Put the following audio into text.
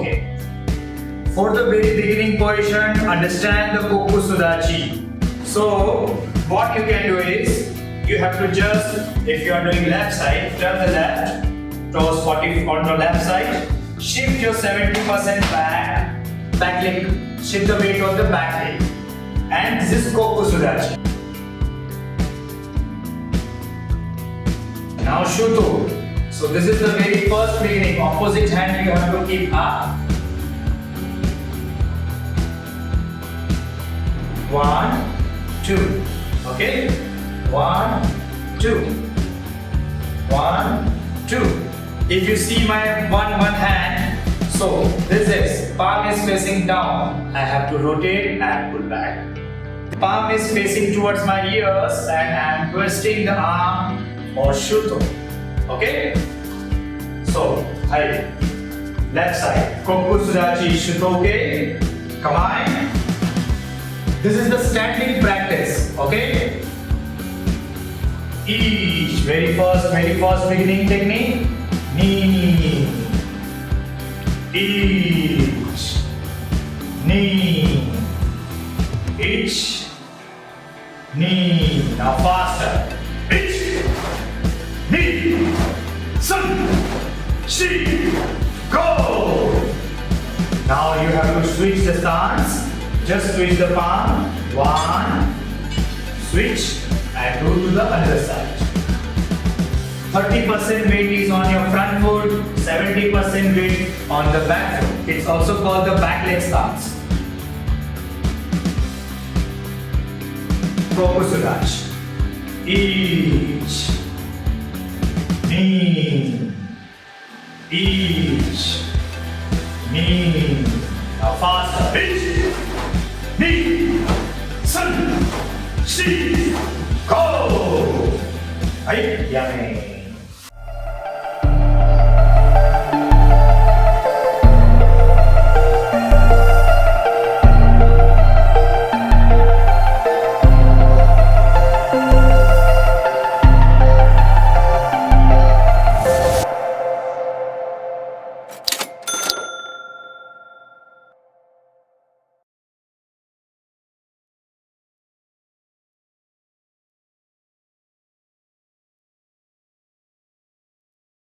Uke. For the very beginning position, understand the Kokutsudachi. So, what you can do is, you have to just, if you are doing left side, turn the left, toes 40 on the left side, shift your 70% back leg, shift the weight on the back leg. And this is Kokutsudachi. Now Shuto. So this is the very first beginning. Opposite hand you have to keep up. 1, 2. Okay? 1, 2. 1, 2. If you see my one hand, so this is palm is facing down. I have to rotate and pull back. Palm is facing towards my ears and I am twisting the arm or Shuto. Okay? So, hi. Left side. Kokutsudachi Shuto Uke. Combine. This is the standing practice. Okay? Each very first beginning technique. Knee. Each. Knee. Each. Knee. Now faster. Each. Knee. Sun. Shi. Go. Now you have to switch the stance. Just switch the palm. 1. Switch and go to the other side. 30% weight is on your front foot, 70% weight on the back foot. It's also called the back leg stance. Kokutsudachi. Each. Knee. Each. Knee. Now faster. Each. Knee. Sun. Shi. Go. Right? Yummy.